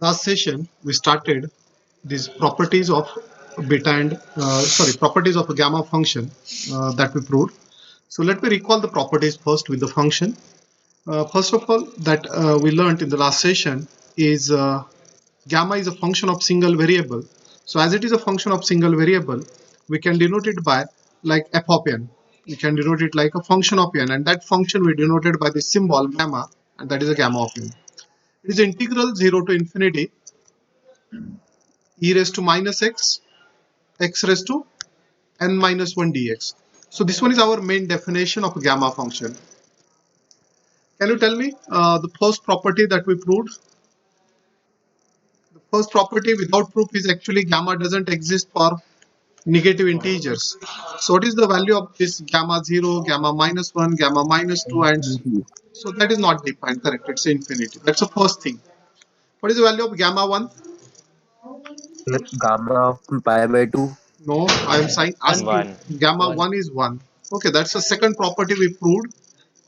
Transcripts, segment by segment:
Last session we started these properties of beta and properties of a gamma function that we proved. So let me recall the properties first with the function. First of all, that we learned in the last session is gamma is a function of single variable. So as it is a function of single variable, we can denote it by like f of n. We can denote it like a function of n, and that function we denoted by the symbol gamma, and that is a gamma of n. It is integral 0 to infinity e raised to minus x raised to n minus 1 dx. So this one is our main definition of a gamma function. Can you tell me the first property that we proved? The first property without proof is actually gamma doesn't exist for negative integers. So what is the value of this gamma 0, gamma minus 1, gamma minus 2, and so that is not defined, correct? It's infinity. That's the first thing. What is the value of gamma 1? Gamma of pi by 2. No, I am saying asking. One. Gamma One. 1 is 1. Okay, that's the second property we proved.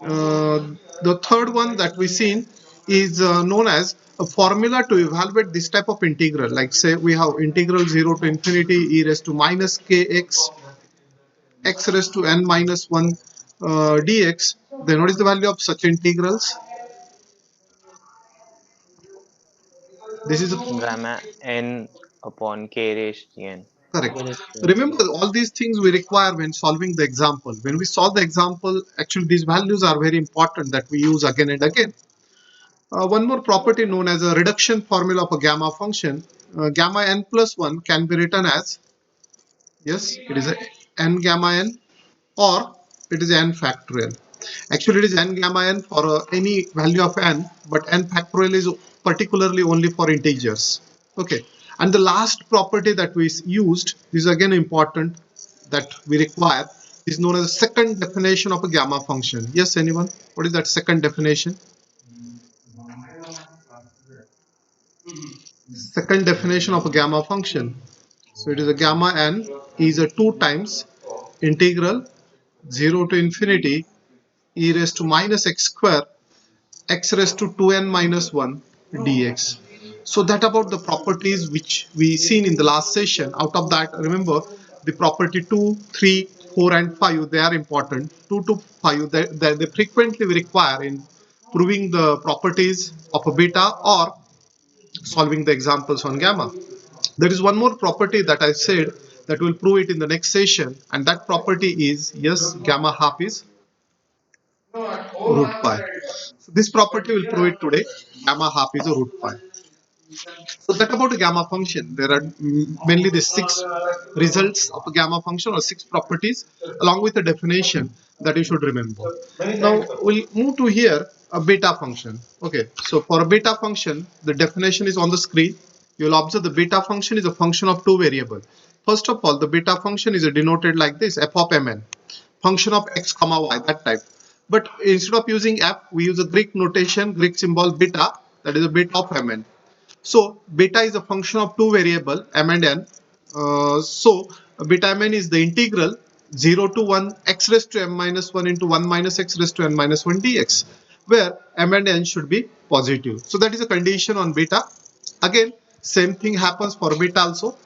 The third one that we seen is known as a formula to evaluate this type of integral. Like say we have integral 0 to infinity e raised to minus kx x raised to n minus 1 dx. Then what is the value of such integrals? This is Gamma n upon k raised to n. correct. Okay. Remember all these things we require when solving the example. When we solve the example, actually these values are very important that we use again and again. One more property known as a reduction formula of a gamma function. Gamma n plus 1 can be written as, yes, it is a n gamma n, or it is n factorial. Actually, it is n gamma n for any value of n, but n factorial is particularly only for integers. Okay. And the last property that we used is again important that we require is known as the second definition of a gamma function. Yes, anyone? What is that second definition? Second definition of a gamma function. So it is a gamma n is a 2 times integral 0 to infinity e raised to minus x square x raised to 2n minus 1 dx. So that about the properties which we seen in the last session. Out of that, remember the property 2, 3, 4 and 5, they are important. 2 to 5, they frequently we require in proving the properties of a beta or solving the examples on gamma. There is one more property that I said that will prove it in the next session, and that property is, yes, gamma half is root pi. So this property will prove it today. Gamma half is a root pi. So that about a gamma function. There are mainly the 6 results of a gamma function or 6 properties along with a definition that you should remember. Now we'll move to here a beta function. Okay, so for a beta function, the definition is on the screen. You'll observe the beta function is a function of 2 variables. First of all, the beta function is denoted like this, f of mn, function of x comma y, that type. But instead of using f, we use a Greek notation, Greek symbol beta, that is a beta of mn. So beta is a function of 2 variable m and n. So beta mn is the integral 0 to 1 x raised to m minus 1 into 1 minus x raised to n minus 1 dx, where m and n should be positive. So that is a condition on beta. Again, same thing happens for beta also.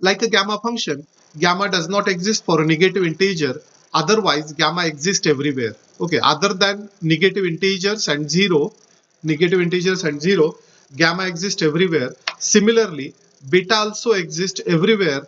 Like a gamma function, gamma does not exist for a negative integer. Otherwise, gamma exists everywhere. Okay, other than negative integers and 0, gamma exists everywhere. Similarly, beta also exists everywhere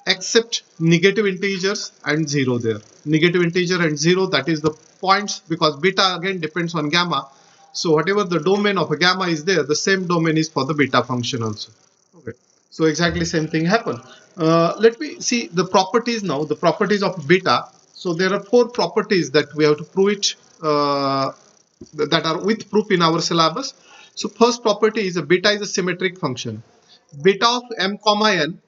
except negative integers and 0 there. Negative integer and 0, that is the points, because beta again depends on gamma. So whatever the domain of a gamma is there, the same domain is for the beta function also. Okay. So exactly same thing happen. Let me see the properties now, the properties of beta. So there are 4 properties that we have to prove it, that are with proof in our syllabus. So first property is a beta is a symmetric function. Beta of m comma n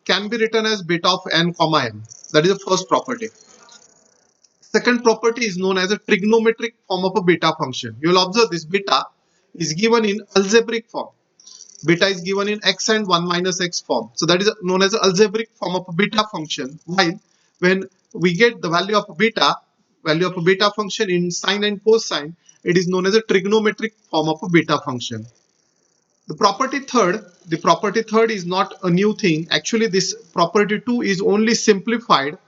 can be written as beta of n comma m. That is the first property. Second property is known as a trigonometric form of a beta function. You will observe this beta is given in algebraic form. Beta is given in x and 1 minus x form. So that is known as an algebraic form of a beta function. While when we get the value of a beta function in sine and cosine, it is known as a trigonometric form of a beta function. The property third is not a new thing. Actually, this property 2 is only simplified,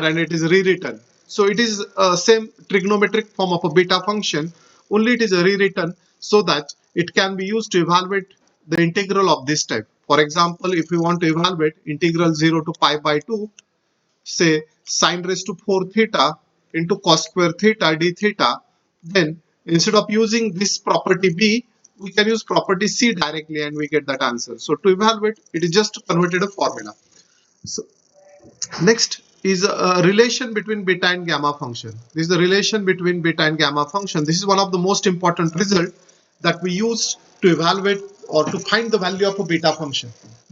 and it is rewritten. So it is same trigonometric form of a beta function, only it is rewritten so that it can be used to evaluate the integral of this type. For example, if we want to evaluate integral 0 to pi by 2, say sine raised to 4 theta into cos square theta d theta, then instead of using this property b, we can use property c directly and we get that answer. So to evaluate, it is just converted a formula. So next is a relation between beta and gamma function. This is the relation between beta and gamma function. This is one of the most important result that we use to evaluate or to find the value of a beta function.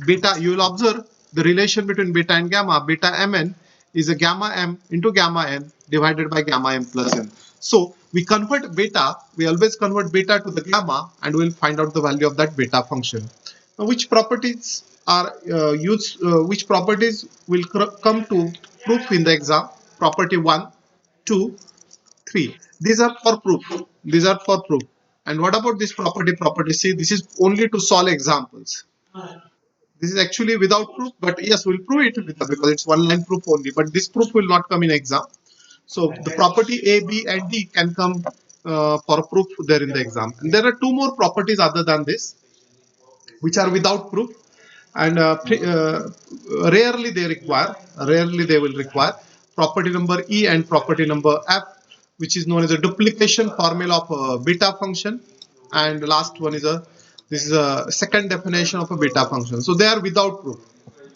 Beta, you will observe the relation between beta and gamma. Beta mn is a gamma m into gamma n divided by gamma m plus n. So we convert beta, we always convert beta to the gamma, and we'll find out the value of that beta function. Now, which properties are used, which properties will come to proof in the exam? Property 1, 2, 3. These are for proof. These are for proof. And what about this property C? This is only to solve examples. This is actually without proof, but yes, we'll prove it because it's one line proof only. But this proof will not come in exam. So the property A, B, and D can come for a proof there in the exam. And there are two more properties other than this, which are without proof, and rarely they will require property number E and property number F, which is known as a duplication formula of a beta function, and the last one is a this is a second definition of a beta function. So they are without proof.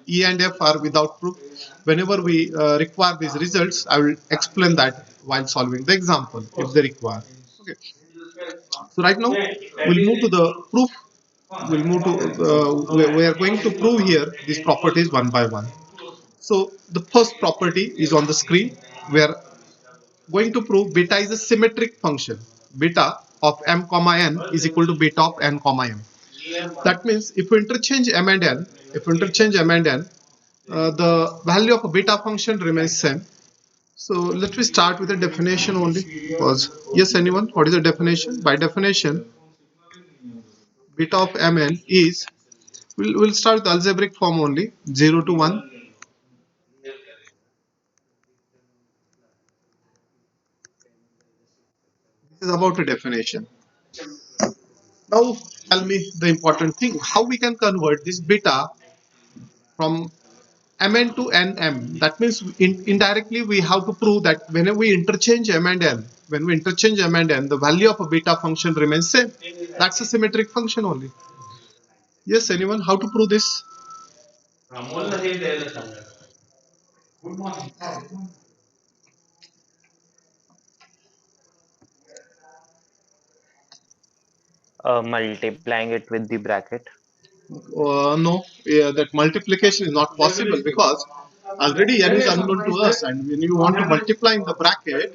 E and F are without proof. Whenever we require these results, I will explain that while solving the example if they require. Okay. So right now we'll move to the proof. We'll move to we are going to prove here these properties one by one. So the first property is on the screen. We are going to prove beta is a symmetric function. Beta of m comma n is equal to beta of n comma m. That means if we interchange m and n, the value of a beta function remains same. So let me start with the definition only. Because yes, anyone, what is the definition? By definition, beta of mn is, we'll start with algebraic form only, 0 to 1. This is about a definition. Now tell me the important thing, how we can convert this beta from mn to nm. That means indirectly we have to prove that whenever we interchange m and n, the value of a beta function remains same. That's a symmetric function only. Yes, anyone, how to prove this? Multiplying it with the bracket. No, yeah, that multiplication is not possible because already n is unknown to us, and when you want to multiply in the bracket,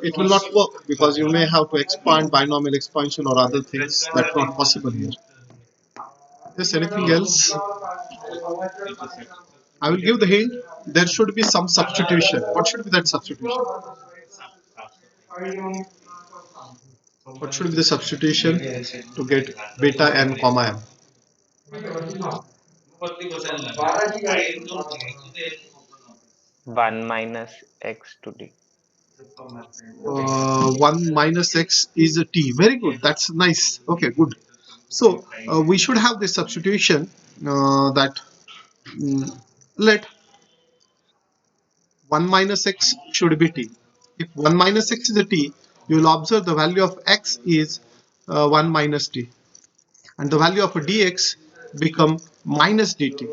it will not work because you may have to expand binomial expansion or other things. That's not possible here. Yes, anything else? I will give the hint. There should be some substitution. What should be that substitution? What should be the substitution to get beta n comma m? 1 minus x to d. 1 minus x is a t. Very good. That's nice. Okay, good. So we should have this substitution that let 1 minus x should be t. If 1 minus x is a t, you will observe the value of x is 1 minus t, and the value of a dx become minus dt.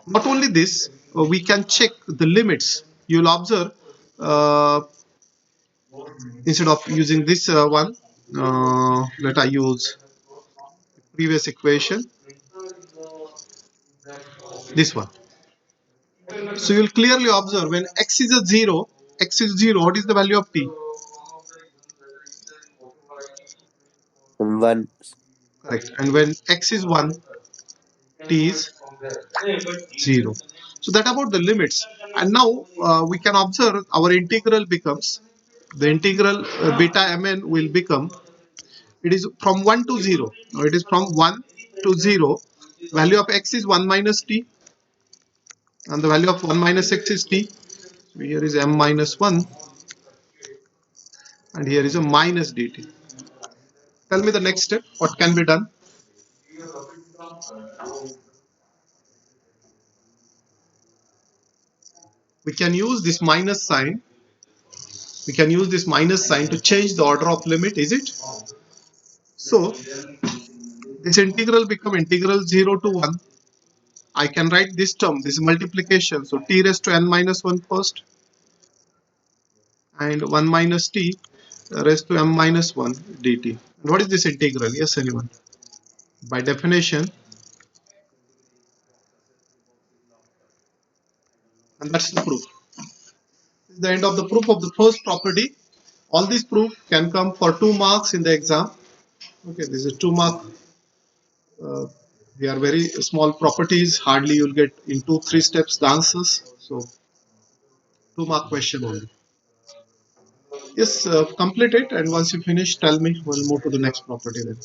Not only this, we can check the limits. You will observe instead of using this one, let I use previous equation, this one. So you'll clearly observe when x is 0, what is the value of t? One. Correct. And when x is 1, t is 0. So that about the limits. And now we can observe our integral becomes, the integral beta mn will become It is from 1 to 0. Now it is from 1 to 0. Value of x is 1 minus t, and the value of 1 minus x is t. So here is m minus 1, and here is a minus dt. Tell me the next step. What can be done? We can use this minus sign. We can use this minus sign to change the order of limit, is it? So this integral become integral 0 to 1. I can write this term, this multiplication. So t raised to n minus 1 first, and 1 minus t raised to m minus 1 dt. And what is this integral? Yes, anyone? By definition, and that's the proof. This is the end of the proof of the first property. All these proof can come for 2 marks in the exam. Okay, this is 2 mark. Uh, they are very small properties. Hardly you'll get in 2-3 steps the answers. So 2 mark question only. Yes, complete it, and once you finish, tell me. We'll move to the next property then.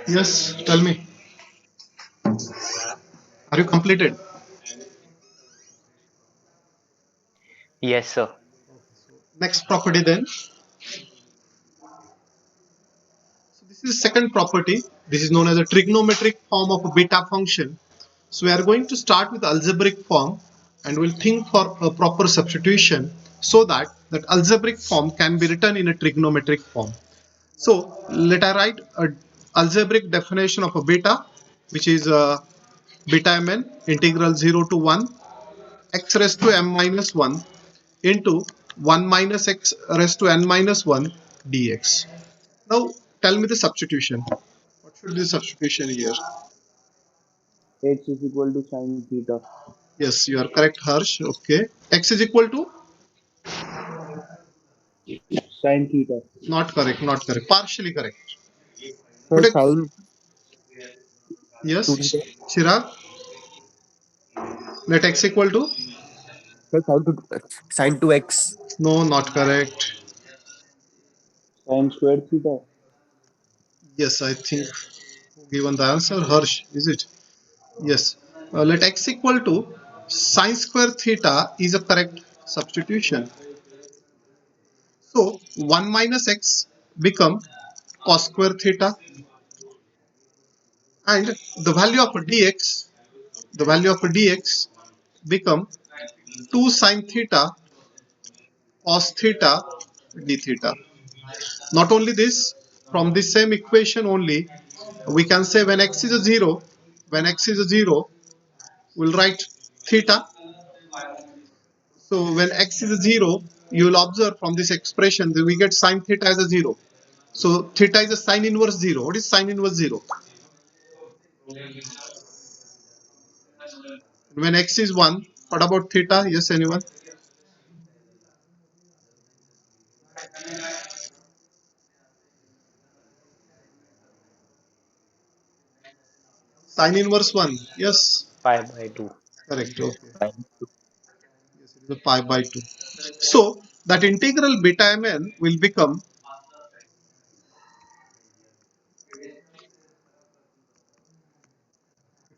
Yes, tell me. Are you completed? Yes, sir. Next property then. So this is second property. This is known as a trigonometric form of a beta function. So we are going to start with algebraic form, and we'll think for a proper substitution so that that algebraic form can be written in a trigonometric form. So let I write a algebraic definition of a beta, which is beta mn integral 0 to 1 x raised to m minus 1 into 1 minus x raised to n minus 1 dx. Now tell me the substitution. What should be the substitution here? X is equal to sine theta. Yes, you are correct, Harsh. Okay. X is equal to? Sine theta. Not correct, not correct. Partially correct. Sir, Put a, sine yes, 2 theta. Chirag. Let x equal to? Sir, sine 2x. No, not correct. Sine square theta. Yes, I think given the answer, Harsh, is it? Yes. Let x equal to sine square theta is a correct substitution. So 1 minus x become cos square theta, and the value of dx, the value of dx become 2 sine theta cos theta d theta. Not only this, from this same equation only, we can say when x is a 0, when x is a 0, we'll write theta. So when x is a 0, you will observe from this expression that we get sine theta as a 0. So theta is a sine inverse 0. What is sine inverse 0? When x is 1, what about theta? Yes, anyone? Sine inverse 1. Yes, Pi by 2. correct. Okay. Sine Yes, it is a pi by 2. So that integral beta mn will become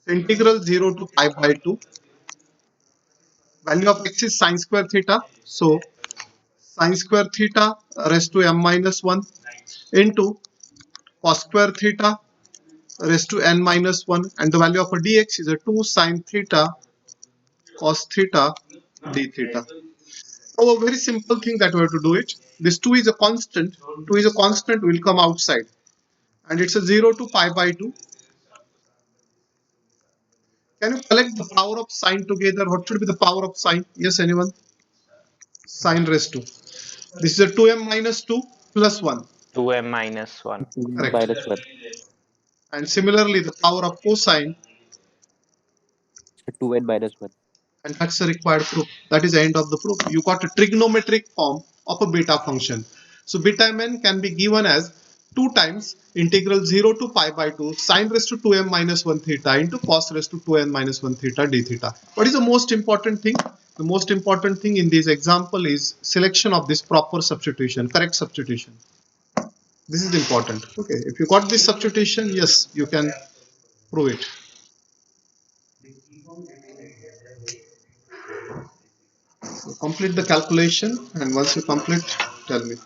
integral 0 to pi by 2. Value of x is sine square theta. So sine square theta raised to m minus 1 into cos square theta raised to n minus 1, and the value of a dx is a 2 sine theta cos theta d theta. So a very simple thing that we have to do it. this 2 is a constant. 2 is a constant will come outside, and it's a 0 to pi by 2. Can you collect the power of sine together? What should be the power of sine? Yes, anyone? Sine raised to. This is a 2m minus 2 plus 1. 2m minus 1. 2 Correct. minus 1. And similarly, the power of cosine, 2n minus 1. and that's the required proof. That is the end of the proof. You got a trigonometric form of a beta function. So beta mn can be given as 2 times integral 0 to pi by 2 sine raised to 2m minus 1 theta into cos raised to 2n minus 1 theta d theta. What is the most important thing? The most important thing in this example is selection of this proper substitution, correct substitution. This is important. Okay, if you got this substitution, yes, you can prove it. So complete the calculation, and once you complete, tell me.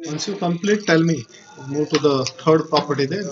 Once you complete, tell me. Move to the third property then.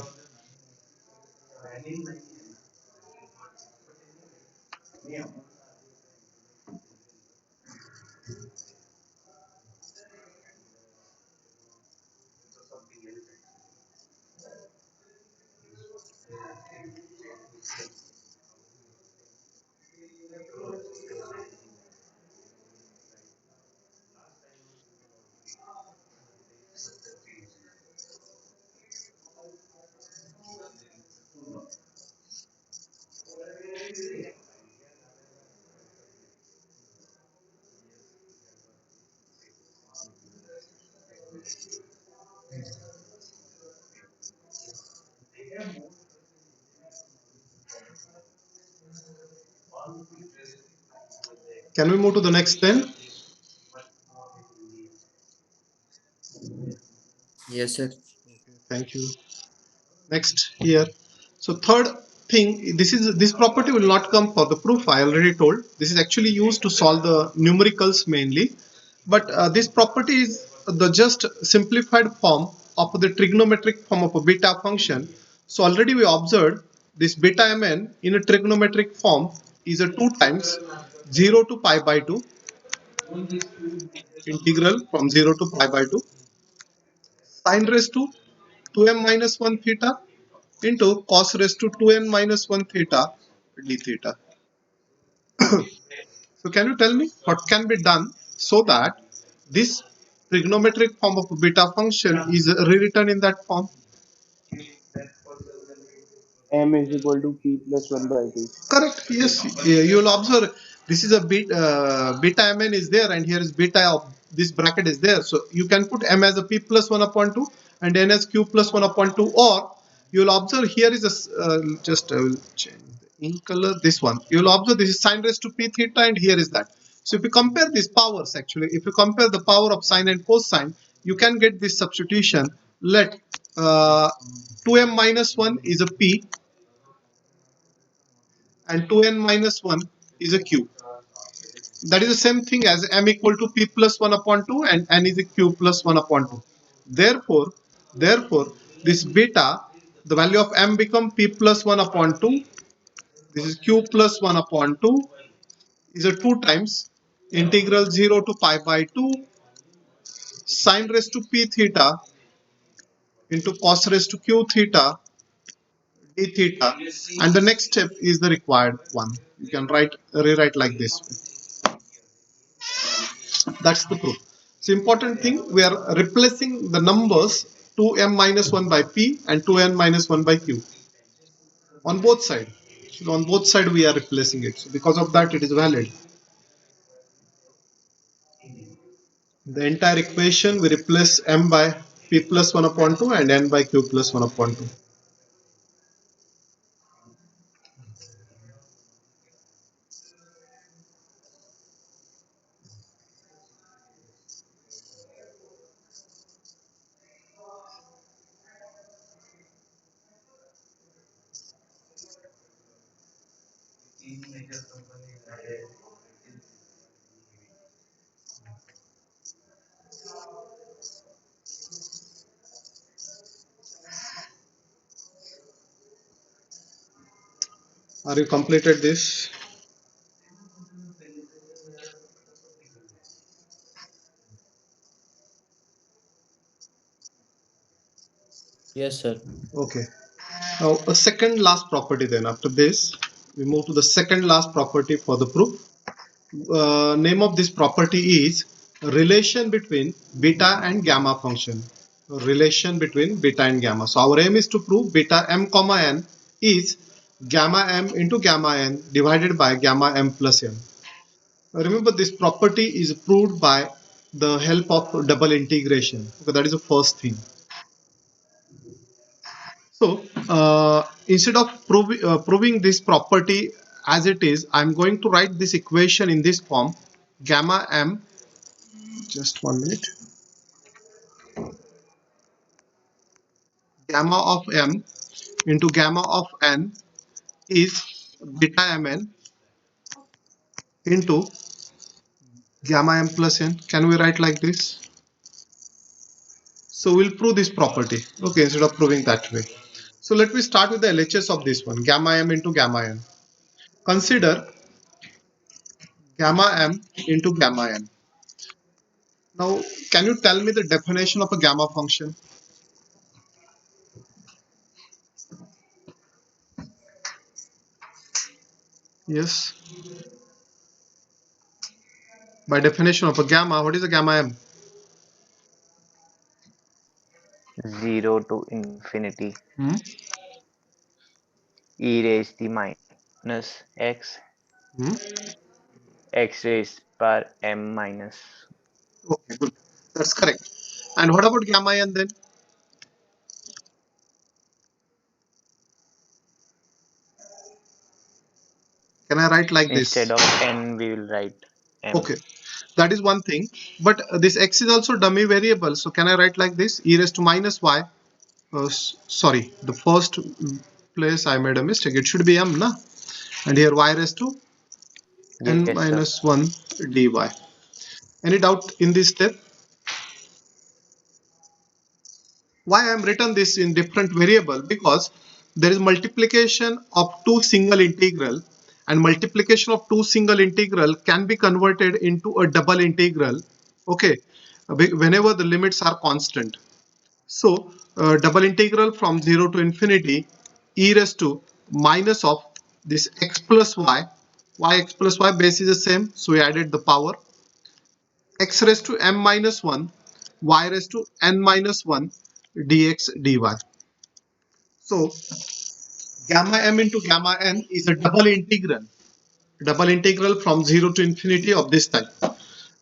Can we move to the next then? Yes, sir. Thank you. Next here. So third thing, this property will not come for the proof. I already told. This is actually used to solve the numericals mainly, but this property is the just simplified form of the trigonometric form of a beta function. So already we observed this beta mn in a trigonometric form is a 2 times 0 to pi by 2 integral from 0 to pi by 2 sine raised to 2m minus 1 theta into cos raised to 2n minus 1 theta d theta. So can you tell me what can be done so that this trigonometric form of a beta function is rewritten in that form? M is equal to P plus 1 by 2. Correct. Yes. You will observe this is a beta mn is there, and here is beta of this bracket is there. So you can put m as a p plus 1 upon 2 and n as q plus 1 upon 2, or you will observe here is a just I will change the in color this one. You will observe this is sine raised to p theta, and here is that. So if you compare these powers, actually, if you compare the power of sine and cosine, you can get this substitution. Let 2m minus 1 is a p and 2n minus 1 is a q. That is the same thing as m equal to p plus 1 upon 2 and n is a q plus 1 upon 2. Therefore, this beta, the value of m become p plus 1 upon 2. This is q plus 1 upon 2 is a 2 times integral 0 to pi by 2 sine raised to p theta into cos raised to q theta d theta, and the next step is the required one. You can rewrite like this. That's the proof. So important thing, we are replacing the numbers 2m minus 1 by p and 2n minus 1 by q on both sides. So on both sides we are replacing it. So because of that it is valid. The entire equation we replace m by p plus 1 upon 2 and n by q plus 1 upon 2. Are you completed this? Yes, sir. Okay. Now a second last property then. After this, we move to the second last property for the proof. Name of this property is relation between beta and gamma function. Relation between beta and gamma. So our aim is to prove beta m comma n is gamma m into gamma n divided by gamma m plus n. Remember, this property is proved by the help of double integration. Okay, that is the first thing. So instead of proving this property as it is, I'm going to write this equation in this form: gamma m, just 1 minute, gamma of m into gamma of n is beta mn into gamma m plus n. Can we write like this? So we'll prove this property, okay, instead of proving that way. So let me start with the LHS of this one, gamma m into gamma n. Consider gamma m into gamma n. Now, can you tell me the definition of a gamma function? Yes. By definition of a gamma, what is a gamma m? 0 to infinity Hmm? e raised the minus x Hmm? x raised power m minus Okay, good. That's correct. And what about gamma n then? Can I write like instead this? of n we will write m. Okay, that is one thing. But this x is also dummy variable. So can I write like this? E raised to minus y. Sorry, the first place I made a mistake. It should be m, na? And here y raised to n Yes, sir. minus 1 dy. Any doubt in this step? Why I am written this in different variable? Because there is multiplication of two single integral, and multiplication of two single integral can be converted into a double integral, okay, whenever the limits are constant. So double integral from 0 to infinity e raised to minus of this x plus y x plus y base is the same, so we added the power, x raised to m minus 1 y raised to n minus 1 dx dy. So gamma m into gamma n is a double integral from 0 to infinity of this type.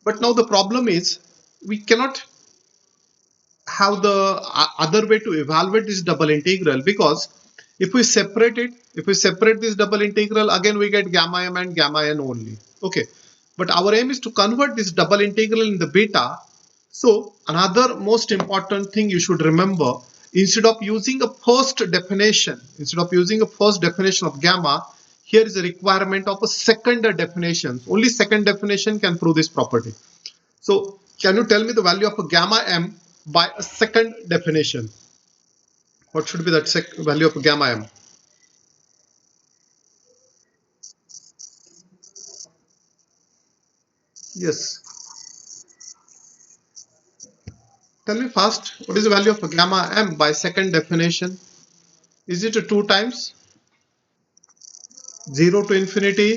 But now the problem is we cannot have the other way to evaluate this double integral, because if we separate this double integral, again we get gamma m and gamma n only. Okay, but our aim is to convert this double integral in the beta. So another most important thing you should remember, instead of using a first definition of gamma, here is a requirement of a second definition. Only second definition can prove this property. So can you tell me the value of a gamma m by a second definition? What should be that value of a gamma m? Yes. Tell me fast, what is the value of a gamma m by second definition? Is it a 2 times 0 to infinity,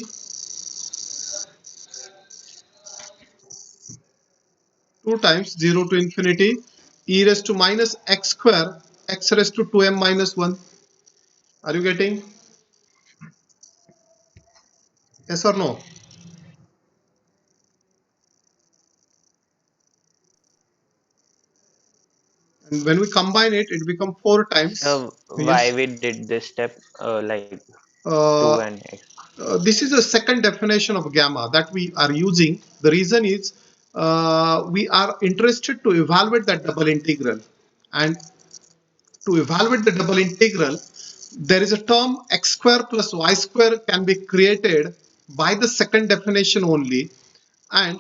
2 times 0 to infinity e raised to minus x square x raised to 2m minus 1? Are you getting? Yes or no? And when we combine it, it becomes 4 times. So why Yes. we did this step like 2 Uh, and x? this is a second definition of gamma that we are using. The reason is we are interested to evaluate that double integral, and to evaluate the double integral there is a term x square plus y square can be created by the second definition only, and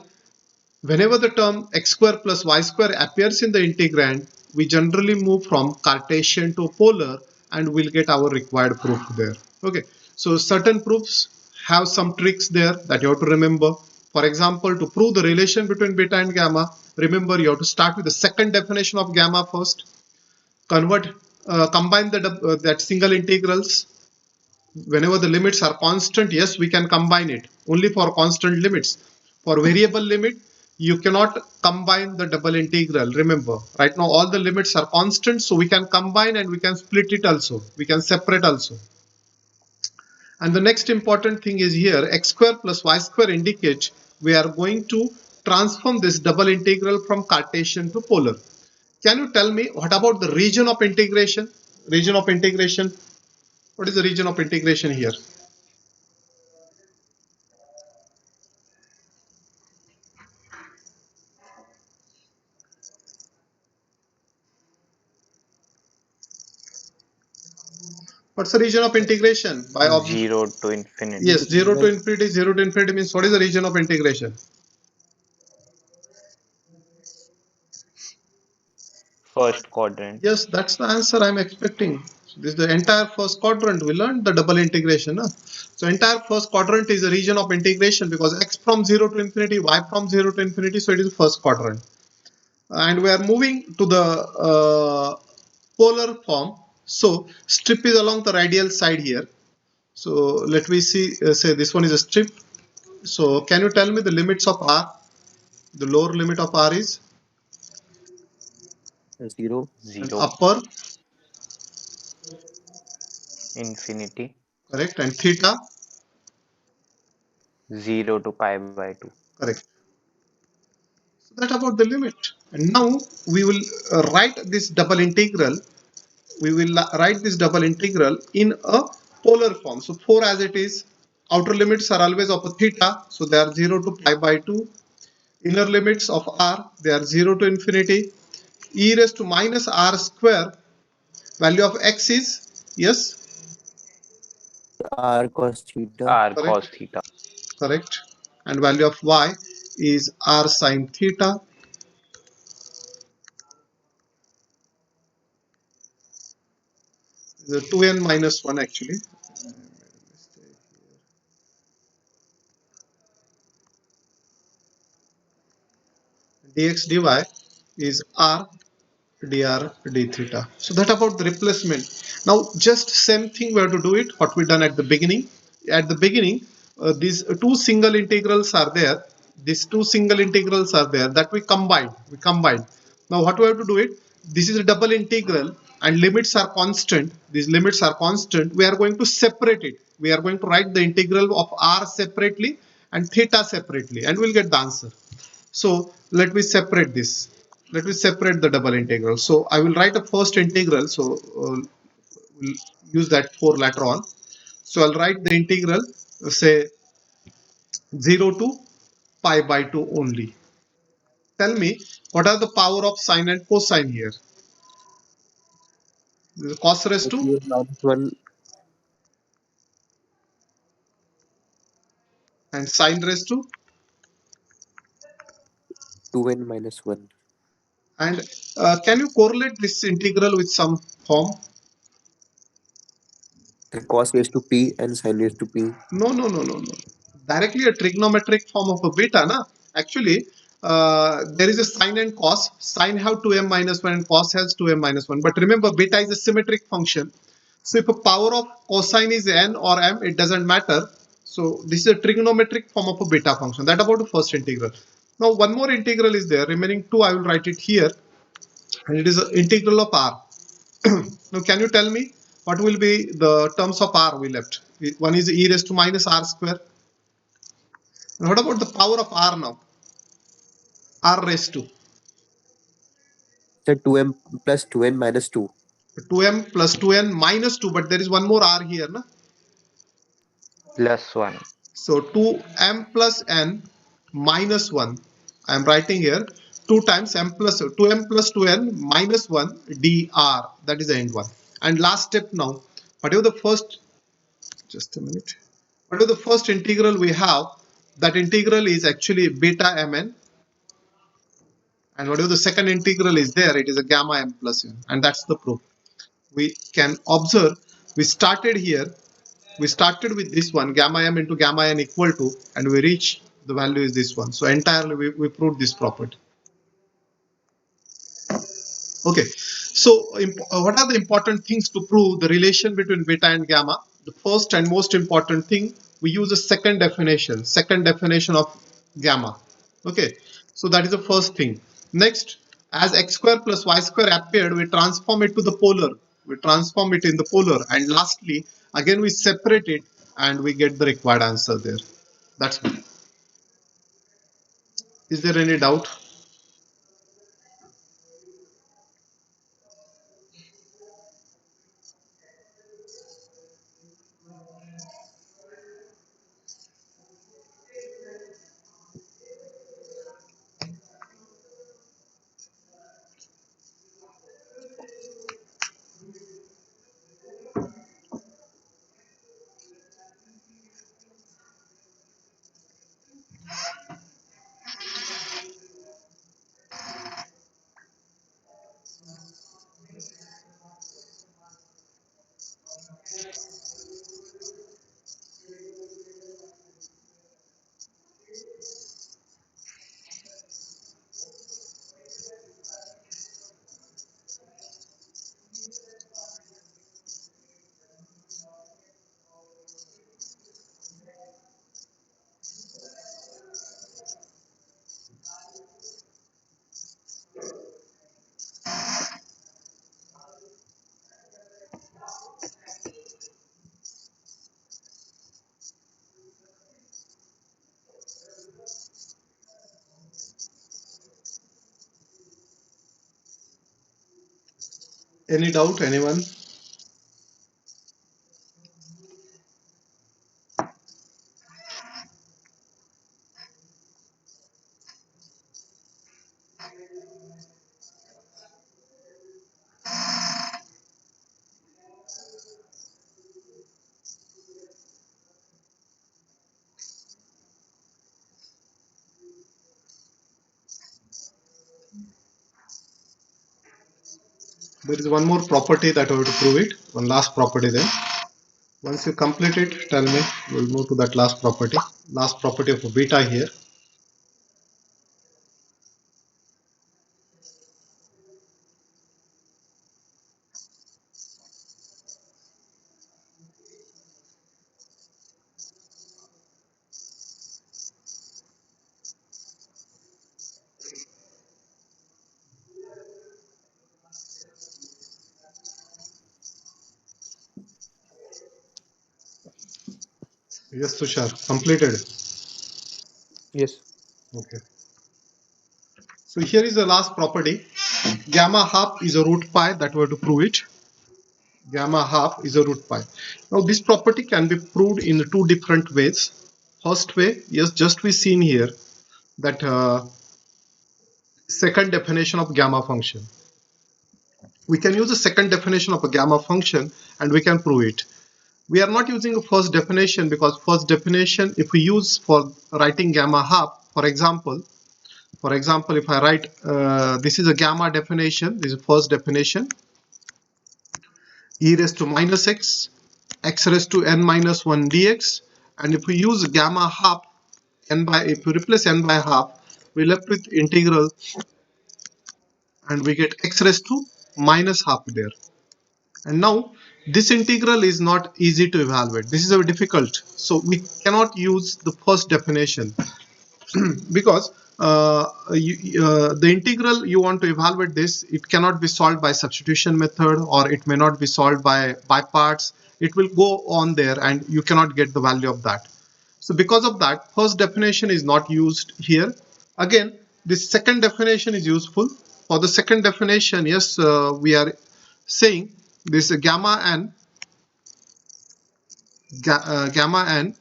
whenever the term x square plus y square appears in the integrand, we generally move from Cartesian to polar and we'll get our required proof there. Okay, so certain proofs have some tricks there that you have to remember. For example, to prove the relation between beta and gamma, remember you have to start with the second definition of gamma first, combine that single integrals. Whenever the limits are constant, yes, we can combine it only for constant limits. For variable limit, you cannot combine the double integral. Remember, right now all the limits are constant, so we can combine and we can split it also, we can separate also. And the next important thing is here, x square plus y square indicates we are going to transform this double integral from Cartesian to polar. Can you tell me what about the region of integration? Region of integration, what is the region of integration here? What's the region of integration? By 0 to infinity. yes, 0 to infinity. 0 to infinity means what is the region of integration? First quadrant. Yes, that's the answer I'm expecting. So this is the entire first quadrant. We learned the double integration. Huh? So entire first quadrant is a region of integration because x from 0 to infinity, y from 0 to infinity. So it is the first quadrant. And we are moving to the polar form. So strip is along the radial side here. So let me see, say this one is a strip. So can you tell me the limits of R? The lower limit of R is 0. and 0, upper, infinity. correct, and theta, 0 to pi by 2. correct. So that about the limit. And now we will write this double integral. We will write this double integral in a polar form. So 4 as it is. Outer limits are always of a theta, so they are 0 to pi by 2. Inner limits of r, they are 0 to infinity. E raised to minus r square. Value of x is, yes, R cos theta. R cos correct, theta. correct. And value of y is r sine theta. The 2n minus 1 actually. Dx dy is r dr d theta. So that about the replacement. Now just same thing we have to do it what we done at the beginning. At the beginning, these two single integrals are there. These two single integrals are there that we combine. We combine. Now what we have to do it? This is a double integral and limits are constant. These limits are constant. We are going to separate it. We are going to write the integral of r separately and theta separately, and we'll get the answer. So let me separate this. Let me separate the double integral. So I will write a first integral. So we'll use that for later on. So I'll write the integral, say 0 to pi by 2 only. Tell me what are the power of sine and cosine here? This is cos raised to, 1 and sine raised to, 2n minus 1. and can you correlate this integral with some form? The cos raised to p and sin raised to p. No, no, no, no, no. Directly a trigonometric form of a beta, na? Actually, there is a sine and cos. Sine have 2m minus 1 and cos has 2m minus 1. But remember, beta is a symmetric function. So if a power of cosine is n or m, it doesn't matter. So this is a trigonometric form of a beta function. That about the first integral. Now one more integral is there. Remaining two, I will write it here. And it is an integral of r. Now can you tell me what will be the terms of r we left? One is e raised to minus r square. And what about the power of r now? R raised to So 2m plus 2n minus 2. 2m plus 2n minus 2, but there is one more r here. Na? Plus 1. So 2m plus n minus 1. I am writing here 2 times m plus 2m plus 2n minus 1 dr. That is the end one. And last step now. Whatever the first, just a minute, whatever the first integral we have, that integral is actually beta mn, and whatever the second integral is there, it is a gamma m plus n, and that's the proof. We can observe, we started here, we started with this one, gamma m into gamma n equal to, and we reach the value is this one. So entirely we proved this property. Okay, so what are the important things to prove the relation between beta and gamma? The first and most important thing, we use a second definition of gamma. Okay, so that is the first thing. Next, as x square plus y square appeared, we transform it to the polar. We transform it in the polar, and lastly, again we separate it, and we get the required answer there. That's good. Is there any doubt? Any doubt, anyone? There is one more property that I have to prove it. One last property then. Once you complete it, tell me. We'll move to that last property. Last property of beta here. Yes, Tushar. Completed. Yes. Okay. So here is the last property. Gamma half is a root pi, that we have to prove it. Gamma half is a root pi. Now this property can be proved in two different ways. First way, yes, just we seen here that second definition of gamma function. We can use the second definition of a gamma function and we can prove it. We are not using a first definition because first definition, if we use for writing gamma half, for example, if I write this is a gamma definition, this is first definition, e raised to minus x raised to n minus 1 dx, and if we use gamma half, if we replace n by half, we left with integral and we get x raised to minus half there. And now this integral is not easy to evaluate. This is very difficult. So we cannot use the first definition because the integral you want to evaluate this, it cannot be solved by substitution method, or it may not be solved by parts. It will go on there and you cannot get the value of that. So because of that, first definition is not used here. Again, this second definition is useful. For the second definition, yes, we are saying this gamma n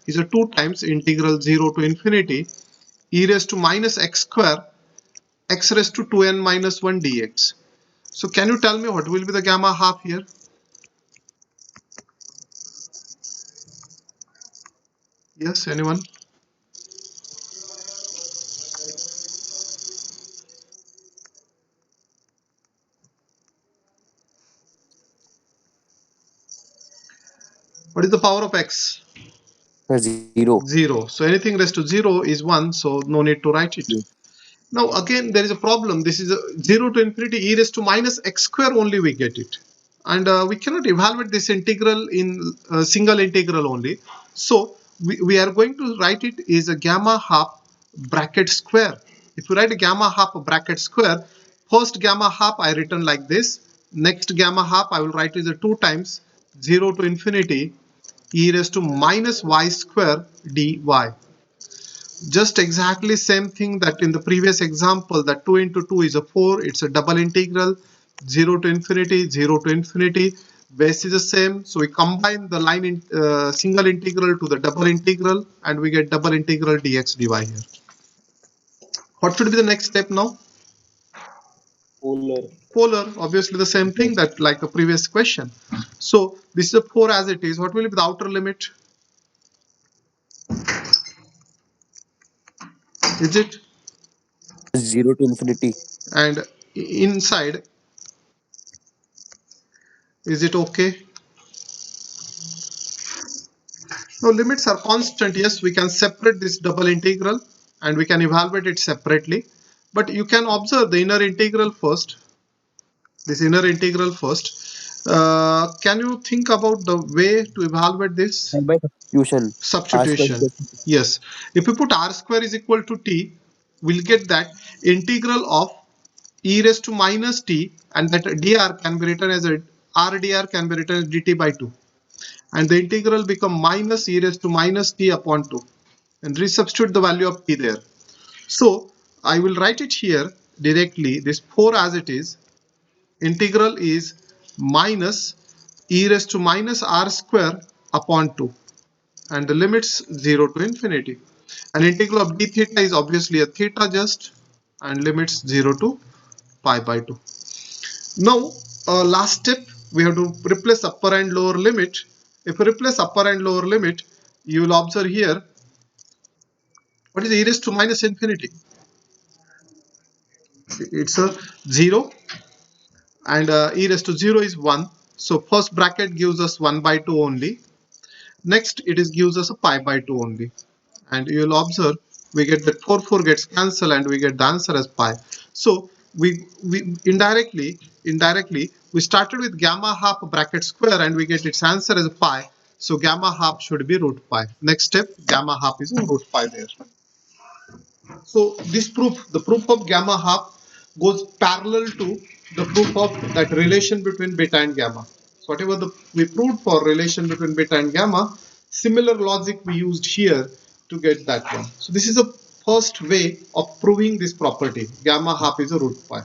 is a 2 times integral 0 to infinity e raised to minus x square x raised to 2n minus 1 dx. So can you tell me what will be the gamma half here? Yes, anyone? What is the power of x? 0. 0. So anything raised to 0 is 1, so no need to write it. Yes. Now again there is a problem. This is a 0 to infinity e raised to minus x square only we get it. And we cannot evaluate this integral in single integral only. So we are going to write it is a gamma half bracket square. If you write a gamma half bracket square, first gamma half I written like this. Next gamma half I will write is a 2 times 0 to infinity e raised to minus y square dy. Just exactly same thing that in the previous example, that 2 into 2 is a 4. It's a double integral, 0 to infinity, 0 to infinity. Base is the same, so we combine the line in single integral to the double integral, and we get double integral dx dy here. What should be the next step now? Polar. Polar, obviously the same thing that like a previous question. So this is a 4 as it is. What will be the outer limit? Is it? 0 to infinity. And inside, is it okay? Now limits are constant. Yes, we can separate this double integral and we can evaluate it separately. But you can observe the inner integral first. This inner integral first. Can you think about the way to evaluate this? And by substitution. R square is Substitution. equal to Yes. If we put r square is equal to t, we'll get that integral of e raised to minus t, and that dr can be written as a r dr can be written as dt by 2. And the integral become minus e raised to minus t upon 2, and resubstitute the value of t there. So I will write it here directly, this 4 as it is. Integral is minus e raised to minus r square upon 2, and the limits 0 to infinity. And integral of d theta is obviously a theta just, and limits 0 to pi by 2. Now last step, we have to replace upper and lower limit. If you replace upper and lower limit, you will observe here what is e raised to minus infinity. It's a 0, and e raised to 0 is 1. So first bracket gives us 1 by 2 only. Next it is gives us a pi by 2 only. And you will observe we get that 4 gets cancelled and we get the answer as pi. So we indirectly we started with gamma half bracket square and we get its answer as pi. So gamma half should be root pi. Next step, gamma half is root pi there. So this proof, the proof of gamma half, goes parallel to the proof of that relation between beta and gamma. So whatever we proved for relation between beta and gamma, similar logic we used here to get that one. So this is the first way of proving this property. Gamma half is a root pi.